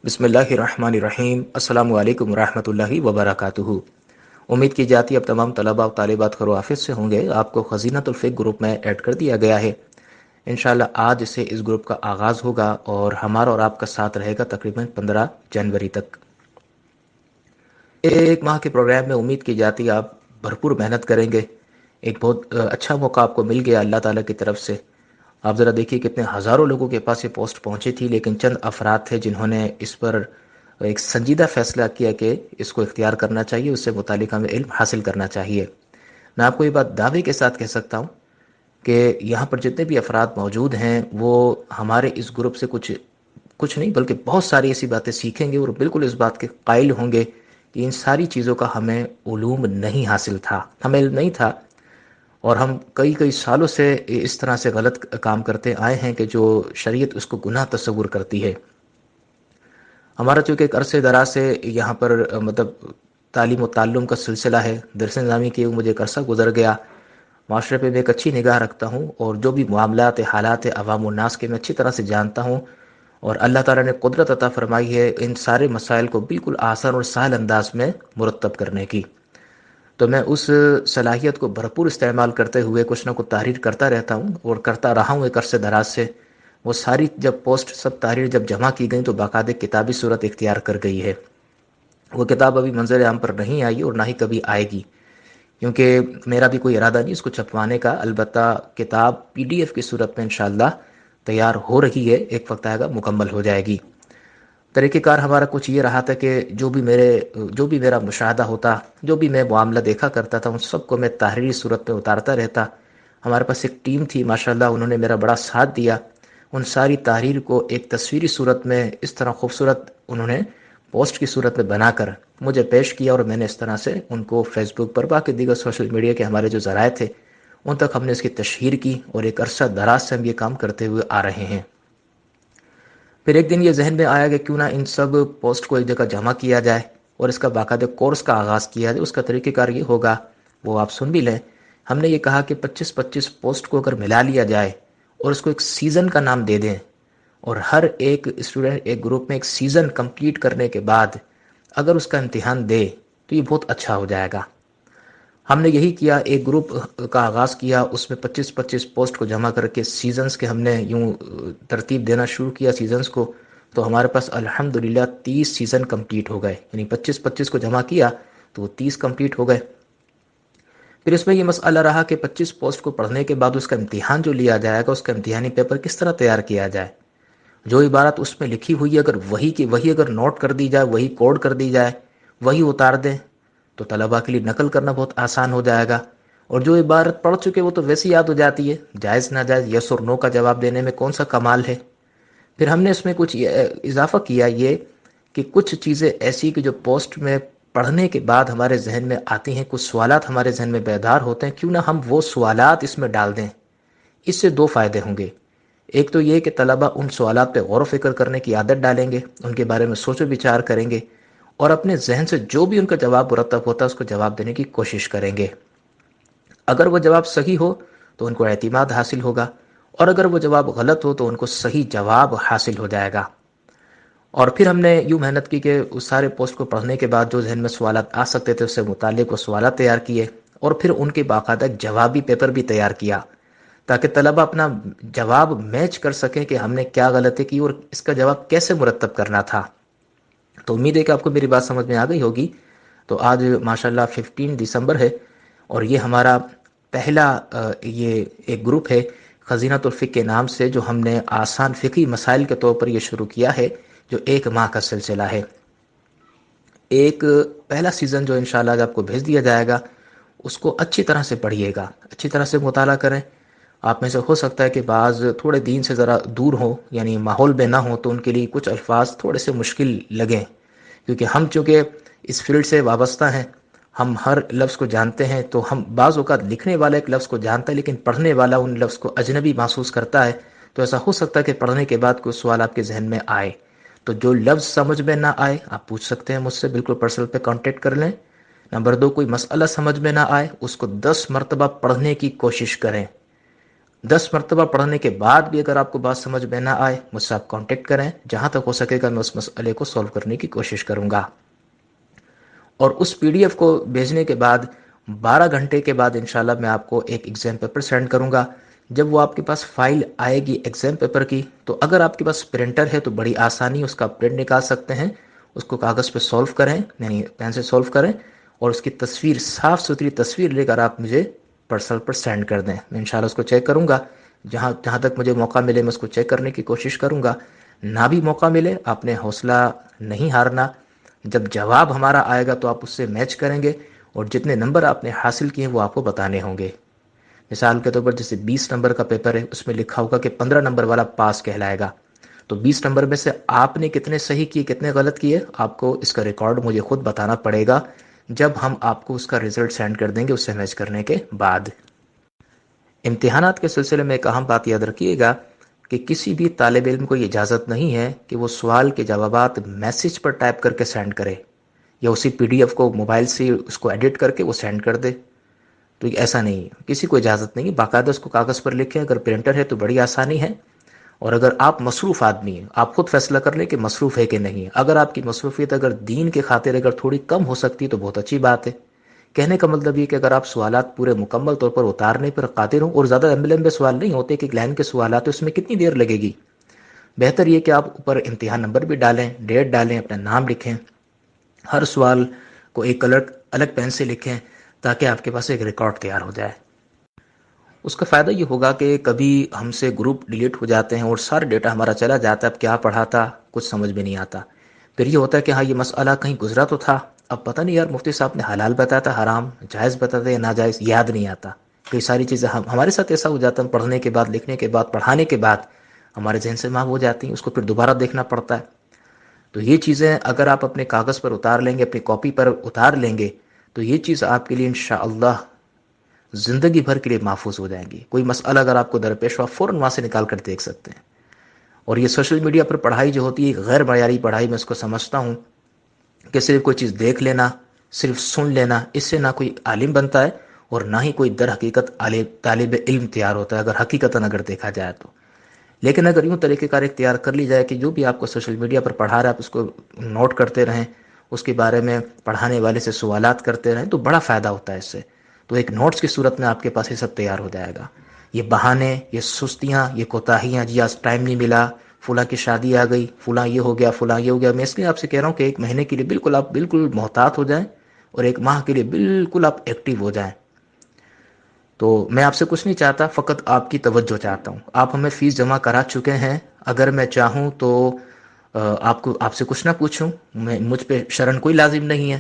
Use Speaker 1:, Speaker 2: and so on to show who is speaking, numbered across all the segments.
Speaker 1: بسم اللہ الرحمن الرحیم۔ السلام علیکم ورحمۃ اللہ وبرکاتہ۔ امید کی جاتی اب تمام طلباء و طالبات خیر و عافیت سے ہوں گے۔ آپ کو خزینۃ الفقہ گروپ میں ایڈ کر دیا گیا ہے۔ انشاءاللہ آج سے اس گروپ کا آغاز ہوگا اور ہمارا اور آپ کا ساتھ رہے گا تقریباً 15 جنوری تک۔ ایک ماہ کے پروگرام میں امید کی جاتی آپ بھرپور محنت کریں گے۔ ایک بہت اچھا موقع آپ کو مل گیا اللہ تعالیٰ کی طرف سے۔ آپ ذرا دیکھیے کتنے ہزاروں لوگوں کے پاس یہ پوسٹ پہنچی تھی، لیکن چند افراد تھے جنہوں نے اس پر ایک سنجیدہ فیصلہ کیا کہ اس کو اختیار کرنا چاہیے، اس سے متعلق ہمیں علم حاصل کرنا چاہیے۔ میں آپ کو یہ بات دعوے کے ساتھ کہہ سکتا ہوں کہ یہاں پر جتنے بھی افراد موجود ہیں وہ ہمارے اس گروپ سے کچھ نہیں بلکہ بہت ساری ایسی باتیں سیکھیں گے اور بالکل اس بات کے قائل ہوں گے کہ ان ساری چیزوں کا ہمیں علوم نہیں حاصل تھا، ہمیں علم نہیں تھا، اور ہم کئی سالوں سے اس طرح سے غلط کام کرتے آئے ہیں کہ جو شریعت اس کو گناہ تصور کرتی ہے۔ ہمارا چونکہ ایک عرصے دراز سے یہاں پر مطلب تعلیم و تعلم کا سلسلہ ہے، درس نظامی کے مجھے ایک عرصہ گزر گیا۔ معاشرے پہ میں ایک اچھی نگاہ رکھتا ہوں اور جو بھی معاملات حالات عوام الناس کے میں اچھی طرح سے جانتا ہوں، اور اللہ تعالیٰ نے قدرت عطا فرمائی ہے ان سارے مسائل کو بالکل آسان اور سہل انداز میں مرتب کرنے کی، تو میں اس صلاحیت کو بھرپور استعمال کرتے ہوئے کچھ نہ کچھ تحریر کرتا رہتا ہوں اور کرتا رہا ہوں ایک عرصے دراز سے۔ وہ ساری جب پوسٹ سب تحریر جب جمع کی گئیں تو باقاعدہ کتابی صورت اختیار کر گئی ہے۔ وہ کتاب ابھی منظر عام پر نہیں آئی اور نہ ہی کبھی آئے گی، کیونکہ میرا بھی کوئی ارادہ نہیں اس کو چھپوانے کا، البتہ کتاب PDF کی صورت میں انشاءاللہ تیار ہو رہی ہے، ایک وقت آئے گا مکمل ہو جائے گی۔ طریقہ کار ہمارا کچھ یہ رہا تھا کہ جو بھی میرا مشاہدہ ہوتا، جو بھی میں معاملہ دیکھا کرتا تھا، ان سب کو میں تحریری صورت میں اتارتا رہتا۔ ہمارے پاس ایک ٹیم تھی ماشاءاللہ، انہوں نے میرا بڑا ساتھ دیا۔ ان ساری تحریر کو ایک تصویری صورت میں اس طرح خوبصورت انہوں نے پوسٹ کی صورت میں بنا کر مجھے پیش کیا، اور میں نے اس طرح سے ان کو فیس بک پر باقی دیگر سوشل میڈیا کے ہمارے جو ذرائع تھے ان تک ہم نے اس کی تشہیر کی، اور ایک عرصہ دراز سے ہم یہ کام کرتے ہوئے آ رہے ہیں۔ پھر ایک دن یہ ذہن میں آیا کہ کیوں نہ ان سب پوسٹ کو ایک جگہ جمع کیا جائے اور اس کا باقاعدہ کورس کا آغاز کیا جائے۔ اس کا طریقہ کار یہ ہوگا، وہ آپ سن بھی لیں۔ ہم نے یہ کہا کہ 25 پوسٹ کو اگر ملا لیا جائے اور اس کو ایک سیزن کا نام دے دیں، اور ہر ایک اسٹوڈنٹ ایک گروپ میں ایک سیزن کمپلیٹ کرنے کے بعد اگر اس کا امتحان دے تو یہ بہت اچھا ہو جائے گا۔ ہم نے یہی کیا، ایک گروپ کا آغاز کیا، اس میں 25 پوسٹ کو جمع کر کے سیزنز کے ہم نے یوں ترتیب دینا شروع کیا سیزنز کو، تو ہمارے پاس الحمدللہ 30 سیزن کمپلیٹ ہو گئے، یعنی 25 کو جمع کیا تو وہ 30 کمپلیٹ ہو گئے۔ پھر اس میں یہ مسئلہ رہا کہ 25 پوسٹ کو پڑھنے کے بعد اس کا امتحان جو لیا جائے گا، اس کا امتحانی پیپر کس طرح تیار کیا جائے۔ جو عبارت اس میں لکھی ہوئی ہے اگر وہی کی وہی اگر نوٹ کر دی جائے، وہی کوڈ کر دی جائے، وہی اتار دیں تو طلباء کے لیے نقل کرنا بہت آسان ہو جائے گا، اور جو عبارت پڑھ چکے وہ تو ویسی یاد ہو جاتی ہے، جائز ناجائز یس اور نو کا جواب دینے میں کون سا کمال ہے۔ پھر ہم نے اس میں کچھ اضافہ کیا، یہ کہ کچھ چیزیں ایسی کہ جو پوسٹ میں پڑھنے کے بعد ہمارے ذہن میں آتی ہیں، کچھ سوالات ہمارے ذہن میں بیدار ہوتے ہیں، کیوں نہ ہم وہ سوالات اس میں ڈال دیں۔ اس سے دو فائدے ہوں گے، ایک تو یہ کہ طلباء ان سوالات پہ غور و فکر کرنے کی عادت ڈالیں گے، ان کے بارے میں سوچ و بچار کریں گے، اور اپنے ذہن سے جو بھی ان کا جواب مرتب ہوتا ہے اس کو جواب دینے کی کوشش کریں گے۔ اگر وہ جواب صحیح ہو تو ان کو اعتماد حاصل ہوگا، اور اگر وہ جواب غلط ہو تو ان کو صحیح جواب حاصل ہو جائے گا۔ اور پھر ہم نے یوں محنت کی کہ اس سارے پوسٹ کو پڑھنے کے بعد جو ذہن میں سوالات آ سکتے تھے اس سے متعلق وہ سوالات تیار کیے، اور پھر ان کے باقاعدہ جوابی پیپر بھی تیار کیا، تاکہ طلبہ اپنا جواب میچ کر سکیں کہ ہم نے کیا غلطی کی اور اس کا جواب کیسے مرتب کرنا تھا۔ تو امید ہے کہ آپ کو میری بات سمجھ میں آ گئی ہوگی۔ تو آج ماشاءاللہ 15 دسمبر ہے، اور یہ ہمارا پہلا یہ ایک گروپ ہے خزینۃ الفقہ کے نام سے، جو ہم نے آسان فقہی مسائل کے طور پر یہ شروع کیا ہے، جو 1 ماہ کا سلسلہ ہے۔ ایک پہلا سیزن جو انشاءاللہ آج آپ کو بھیج دیا جائے گا، اس کو اچھی طرح سے پڑھیے گا، اچھی طرح سے مطالعہ کریں۔ آپ میں سے ہو سکتا ہے کہ بعض تھوڑے دین سے ذرا دور ہوں، یعنی ماحول میں نہ ہوں، تو ان کے لیے کچھ الفاظ تھوڑے سے مشکل لگیں، کیونکہ ہم چونکہ اس فیلڈ سے وابستہ ہیں، ہم ہر لفظ کو جانتے ہیں، تو ہم بعض اوقات لکھنے والا ایک لفظ کو جانتا ہے لیکن پڑھنے والا ان لفظ کو اجنبی محسوس کرتا ہے، تو ایسا ہو سکتا ہے کہ پڑھنے کے بعد کوئی سوال آپ کے ذہن میں آئے۔ تو جو لفظ سمجھ میں نہ آئے آپ پوچھ سکتے ہیں مجھ سے، بالکل پرسنل پہ کانٹیکٹ کر لیں۔ نمبر 2، کوئی مسئلہ سمجھ میں نہ آئے اس کو 10 مرتبہ پڑھنے کی کوشش کریں، 10 مرتبہ پڑھنے کے بعد بھی اگر آپ کو بات سمجھ میں نہ آئے، مجھ سے آپ کانٹیکٹ کریں، جہاں تک ہو سکے گا میں اس مسئلے کو سولو کرنے کی کوشش کروں گا۔ اور اس پی ڈی ایف کو بھیجنے کے بعد 12 گھنٹے کے بعد انشاءاللہ میں آپ کو ایک ایگزام پیپر سینڈ کروں گا۔ جب وہ آپ کے پاس فائل آئے گی ایگزام پیپر کی، تو اگر آپ کے پاس پرنٹر ہے تو بڑی آسانی اس کا پرنٹ نکال سکتے ہیں، اس کو کاغذ پہ سولو کریں، یعنی پین سے سولو کریں، اور اس کی تصویر، صاف ستھری تصویر لے کر آپ مجھے پرسنل پر سینڈ کر دیں۔ میں انشاءاللہ اس کو چیک کروں گا، جہاں تک مجھے موقع ملے میں اس کو چیک کرنے کی کوشش کروں گا۔ نہ بھی موقع ملے، آپ نے حوصلہ نہیں ہارنا، جب جواب ہمارا آئے گا تو آپ اس سے میچ کریں گے، اور جتنے نمبر آپ نے حاصل کیے وہ آپ کو بتانے ہوں گے۔ مثال کے طور پر جیسے 20 نمبر کا پیپر ہے، اس میں لکھا ہوگا کہ 15 نمبر والا پاس کہلائے گا، تو 20 نمبر میں سے آپ نے کتنے صحیح کیے، کتنے غلط کیے، آپ کو اس کا ریکارڈ مجھے خود بتانا پڑے گا جب ہم آپ کو اس کا رزلٹ سینڈ کر دیں گے، اس سے میچ کرنے کے بعد۔ امتحانات کے سلسلے میں ایک اہم بات یاد رکھیے گا کہ کسی بھی طالب علم کو یہ اجازت نہیں ہے کہ وہ سوال کے جوابات میسج پر ٹائپ کر کے سینڈ کرے، یا اسی پی ڈی ایف کو موبائل سے اس کو ایڈٹ کر کے وہ سینڈ کر دے۔ تو یہ ایسا نہیں ہے، کسی کو اجازت نہیں ہے، باقاعدہ اس کو کاغذ پر لکھیں۔ اگر پرنٹر ہے تو بڑی آسانی ہے، اور اگر آپ مصروف آدمی ہیں، آپ خود فیصلہ کر لیں کہ مصروف ہے کہ نہیں۔ اگر آپ کی مصروفیت اگر دین کے خاطر اگر تھوڑی کم ہو سکتی تو بہت اچھی بات ہے۔ کہنے کا مطلب یہ کہ اگر آپ سوالات پورے مکمل طور پر اتارنے پر قادر ہوں، اور زیادہ لمبے لمبے سوال نہیں ہوتے کہ ایک لائن کے سوالات، اس میں کتنی دیر لگے گی، بہتر یہ کہ آپ اوپر امتحان نمبر بھی ڈالیں، ڈیٹ ڈالیں، اپنا نام لکھیں، ہر سوال کو ایک الگ پین سے لکھیں، تاکہ آپ کے پاس ایک ریکارڈ تیار ہو جائے۔ اس کا فائدہ یہ ہوگا کہ کبھی ہم سے گروپ ڈیلیٹ ہو جاتے ہیں اور سارا ڈیٹا ہمارا چلا جاتا ہے، اب کیا پڑھا تھا کچھ سمجھ میں نہیں آتا، پھر یہ ہوتا ہے کہ ہاں یہ مسئلہ کہیں گزرا تو تھا، اب پتہ نہیں یار مفتی صاحب نے حلال بتایا تھا، حرام جائز بتایا تھا یا ناجائز، یاد نہیں آتا۔ کئی ساری چیزیں ہمارے ساتھ ایسا ہو جاتا ہے، پڑھنے کے بعد، لکھنے کے بعد، پڑھانے کے بعد ہمارے ذہن سے محو ہو جاتی ہیں، اس کو پھر دوبارہ دیکھنا پڑتا ہے۔ تو یہ چیزیں اگر آپ اپنے کاغذ پر اتار لیں گے، اپنی کاپی پر اتار لیں گے، تو یہ چیز آپ کے لیے انشاءاللہ زندگی بھر کے لیے محفوظ ہو جائیں گی۔ کوئی مسئلہ اگر آپ کو درپیش ہوا، فوراً وہاں سے نکال کر دیکھ سکتے ہیں۔ اور یہ سوشل میڈیا پر پڑھائی جو ہوتی ہے، غیر معیاری پڑھائی میں اس کو سمجھتا ہوں کہ صرف کوئی چیز دیکھ لینا، صرف سن لینا، اس سے نہ کوئی عالم بنتا ہے اور نہ ہی کوئی در حقیقت طالب علم تیار ہوتا ہے، اگر حقیقتاً اگر دیکھا جائے تو۔ لیکن اگر یوں طریقہ کار اختیار کر لی جائے کہ جو بھی آپ کو سوشل میڈیا پر پڑھا رہا ہے آپ اس کو نوٹ کرتے رہیں، اس کے بارے میں پڑھانے والے سے سوالات کرتے رہیں، تو بڑا فائدہ ہوتا ہے اس سے۔ تو ایک نوٹس کی صورت میں آپ کے پاس یہ سب تیار ہو جائے گا۔ یہ بہانے، یہ سستیاں، یہ کوتاہیاں، جی آج ٹائم نہیں ملا، فلاں کی شادی آ گئی، فلاں یہ ہو گیا، فلاں یہ ہو گیا، میں اس لیے آپ سے کہہ رہا ہوں کہ ایک مہینے کے لیے آپ بالکل محتاط ہو جائیں، اور ایک ماہ کے لیے بالکل آپ ایکٹیو ہو جائیں۔ تو میں آپ سے کچھ نہیں چاہتا، فقط آپ کی توجہ چاہتا ہوں۔ آپ ہمیں فیس جمع کرا چکے ہیں، اگر میں چاہوں تو آپ سے کچھ نہ پوچھوں، مجھ پہ شرن کوئی لازم نہیں ہے،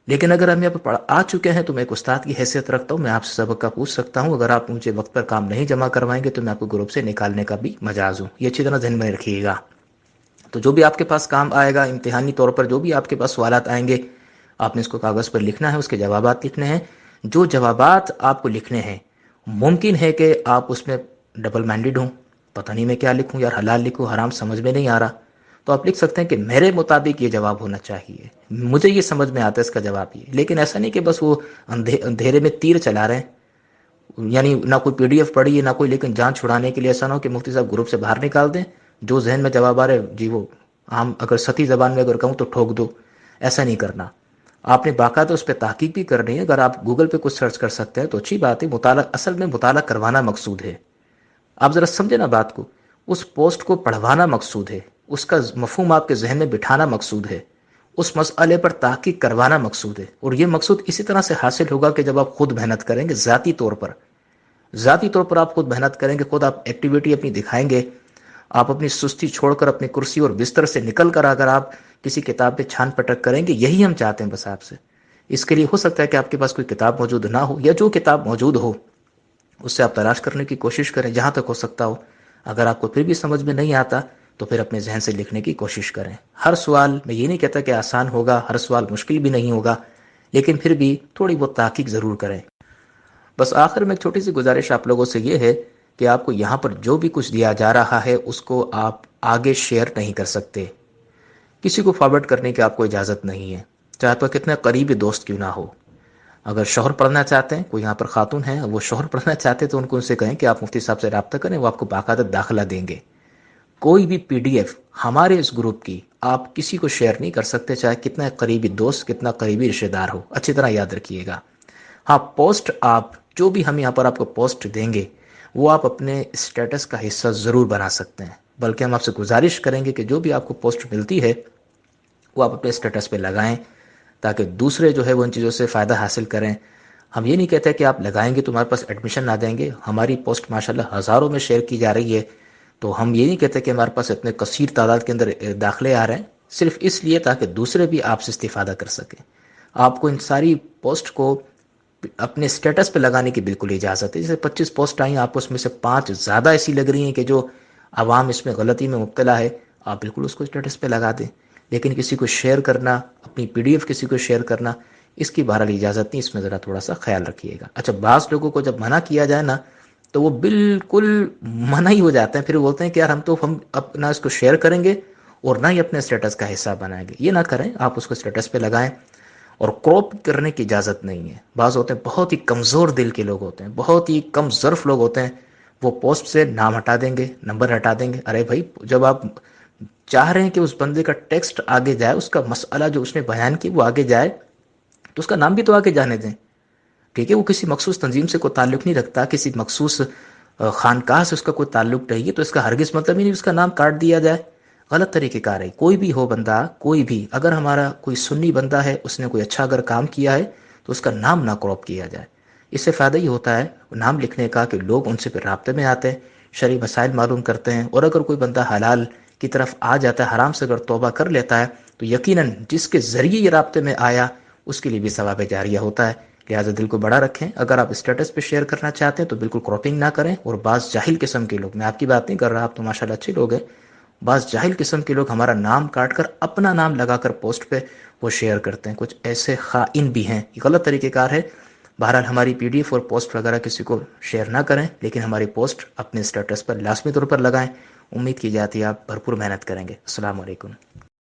Speaker 1: لیکن اگر ہم یہاں پہ آ چکے ہیں تو میں ایک استاد کی حیثیت رکھتا ہوں، میں آپ سے سبق کا پوچھ سکتا ہوں۔ اگر آپ مجھے وقت پر کام نہیں جمع کروائیں گے تو میں آپ کو گروپ سے نکالنے کا بھی مجاز ہوں، یہ اچھی طرح ذہن میں رکھیے گا۔ تو جو بھی آپ کے پاس کام آئے گا امتحانی طور پر، جو بھی آپ کے پاس سوالات آئیں گے، آپ نے اس کو کاغذ پر لکھنا ہے، اس کے جوابات لکھنے ہیں۔ جو جوابات آپ کو لکھنے ہیں، ممکن ہے کہ آپ اس میں ڈبل مائنڈڈ ہوں، پتہ نہیں میں کیا لکھوں یار، حلال لکھوں حرام سمجھ میں نہیں آ رہا، تو آپ لکھ سکتے ہیں کہ میرے مطابق یہ جواب ہونا چاہیے، مجھے یہ سمجھ میں آتا ہے اس کا جواب یہ۔ لیکن ایسا نہیں کہ بس وہ اندھیرے میں تیر چلا رہے ہیں، یعنی نہ کوئی پی ڈی ایف پڑھی ہے نہ کوئی، لیکن جان چھڑانے کے لیے ایسا نہ ہو کہ مفتی صاحب گروپ سے باہر نکال دیں، جو ذہن میں جواب آ رہے جی وہ عام اگر سطحی زبان میں اگر کہوں تو ٹھوک دو، ایسا نہیں کرنا۔ آپ نے باقاعدہ اس پہ تحقیق بھی کرنی ہے۔ اگر آپ گوگل پہ کچھ سرچ کر سکتے ہیں تو اچھی بات ہے، مطالعہ اصل میں مطالعہ کروانا مقصود ہے۔ آپ ذرا سمجھے نا بات کو، اس پوسٹ کو پڑھوانا مقصود ہے، اس کا مفہوم آپ کے ذہن میں بٹھانا مقصود ہے، اس مسئلے پر تحقیق کروانا مقصود ہے، اور یہ مقصود اسی طرح سے حاصل ہوگا کہ جب آپ خود محنت کریں گے، ذاتی طور پر آپ خود محنت کریں گے، خود آپ ایکٹیویٹی اپنی دکھائیں گے، آپ اپنی سستی چھوڑ کر اپنی کرسی اور بستر سے نکل کر اگر آپ کسی کتاب پہ چھان پٹک کریں گے، یہی ہم چاہتے ہیں بس آپ سے۔ اس کے لیے ہو سکتا ہے کہ آپ کے پاس کوئی کتاب موجود نہ ہو، یا جو کتاب موجود ہو اس سے آپ تلاش کرنے کی کوشش کریں جہاں تک ہو سکتا ہو۔ اگر آپ کو پھر بھی سمجھ میں نہیں آتا تو پھر اپنے ذہن سے لکھنے کی کوشش کریں۔ ہر سوال میں یہ نہیں کہتا کہ آسان ہوگا، ہر سوال مشکل بھی نہیں ہوگا، لیکن پھر بھی تھوڑی بہت تحقیق ضرور کریں۔ بس آخر میں ایک چھوٹی سی گزارش آپ لوگوں سے یہ ہے کہ آپ کو یہاں پر جو بھی کچھ دیا جا رہا ہے اس کو آپ آگے شیئر نہیں کر سکتے، کسی کو فارورڈ کرنے کی آپ کو اجازت نہیں ہے، چاہے تو کتنے قریبی دوست کیوں نہ ہو۔ اگر شوہر پڑھنا چاہتے ہیں، کوئی یہاں پر خاتون ہیں وہ شوہر پڑھنا چاہتے ہیں، تو ان کو ان سے کہیں کہ آپ مفتی صاحب سے رابطہ کریں، وہ آپ کو باقاعدہ داخلہ دیں گے۔ کوئی بھی پی ڈی ایف ہمارے اس گروپ کی آپ کسی کو شیئر نہیں کر سکتے، چاہے کتنا قریبی دوست، کتنا قریبی رشتہ دار ہو، اچھی طرح یاد رکھیے گا۔ ہاں، پوسٹ آپ جو بھی ہم یہاں پر آپ کو پوسٹ دیں گے وہ آپ اپنے اسٹیٹس کا حصہ ضرور بنا سکتے ہیں، بلکہ ہم آپ سے گزارش کریں گے کہ جو بھی آپ کو پوسٹ ملتی ہے وہ آپ اپنے اسٹیٹس پہ لگائیں، تاکہ دوسرے جو ہے وہ ان چیزوں سے فائدہ حاصل کریں۔ ہم یہ نہیں کہتے کہ آپ لگائیں گے تو ہمارے پاس ایڈمیشن نہ دیں گے، ہماری پوسٹ ماشاءاللہ ہزاروں میں شیئر کی جا رہی ہے، تو ہم یہ نہیں کہتے کہ ہمارے پاس اتنے کثیر تعداد کے اندر داخلے آ رہے ہیں، صرف اس لیے تاکہ دوسرے بھی آپ سے استفادہ کر سکیں۔ آپ کو ان ساری پوسٹ کو اپنے اسٹیٹس پہ لگانے کی بالکل اجازت ہے۔ جیسے 25 پوسٹ آئی ہیں، آپ کو اس میں سے 5 زیادہ ایسی لگ رہی ہیں کہ جو عوام اس میں غلطی میں مبتلا ہے، آپ بالکل اس کو اسٹیٹس پہ لگا دیں، لیکن کسی کو شیئر کرنا، اپنی پی ڈی ایف کسی کو شیئر کرنا، اس کی بہرحال اجازت نہیں، اس میں ذرا تھوڑا سا خیال رکھیے گا۔ اچھا، بعض لوگوں کو جب منع کیا جائے نا تو وہ بالکل منع ہی ہو جاتے ہیں، پھر بولتے ہیں کہ یار ہم اپنا اس کو شیئر کریں گے اور نہ ہی اپنے اسٹیٹس کا حصہ بنائیں گے۔ یہ نہ کریں، آپ اس کو اسٹیٹس پہ لگائیں، اور کراپ کرنے کی اجازت نہیں ہے۔ بعض ہوتے ہیں بہت ہی کمزور دل کے لوگ ہوتے ہیں، بہت ہی کم ظرف لوگ ہوتے ہیں، وہ پوسٹ سے نام ہٹا دیں گے، نمبر ہٹا دیں گے۔ ارے بھائی، جب آپ چاہ رہے ہیں کہ اس بندے کا ٹیکسٹ آگے جائے، اس کا مسئلہ جو اس نے بیان کی وہ آگے جائے، تو اس کا نام بھی تو آگے جانے دیں، ٹھیک ہے؟ وہ کسی مخصوص تنظیم سے کوئی تعلق نہیں رکھتا، کسی مخصوص خانقاہ سے اس کا کوئی تعلق نہیں ہے، تو اس کا ہرگز مطلب ہی نہیں اس کا نام کاٹ دیا جائے۔ غلط طریقہ کار ہے، کوئی بھی ہو بندہ، کوئی بھی، اگر ہمارا کوئی سنی بندہ ہے، اس نے کوئی اچھا اگر کام کیا ہے تو اس کا نام نہ کراپ کیا جائے۔ اس سے فائدہ یہ ہوتا ہے نام لکھنے کا کہ لوگ ان سے پھر رابطے میں آتے ہیں، شرعی مسائل معلوم کرتے ہیں، اور اگر کوئی بندہ حلال کی طرف آ جاتا ہے، حرام سے اگر توبہ کر لیتا ہے، تو یقیناً جس کے ذریعے یہ رابطے میں آیا اس کے لیے بھی ثواب جاریہ ہوتا ہے۔ لہٰذا دل کو بڑا رکھیں، اگر آپ اسٹیٹس پہ شیئر کرنا چاہتے ہیں تو بالکل کراپنگ نہ کریں۔ اور بعض جاہل قسم کے لوگ، میں آپ کی بات نہیں کر رہا، آپ تو ماشاءاللہ اچھے لوگ ہیں، بعض جاہل قسم کے لوگ ہمارا نام کاٹ کر اپنا نام لگا کر پوسٹ پہ وہ شیئر کرتے ہیں، کچھ ایسے خائن بھی ہیں، یہ غلط طریقہ کار ہے۔ بہرحال ہماری پی ڈی ایف اور پوسٹ وغیرہ کسی کو شیئر نہ کریں، لیکن ہماری پوسٹ اپنے اسٹیٹس پر لازمی طور پر لگائیں۔ امید کی جاتی ہے آپ بھرپور محنت کریں گے۔ السلام علیکم۔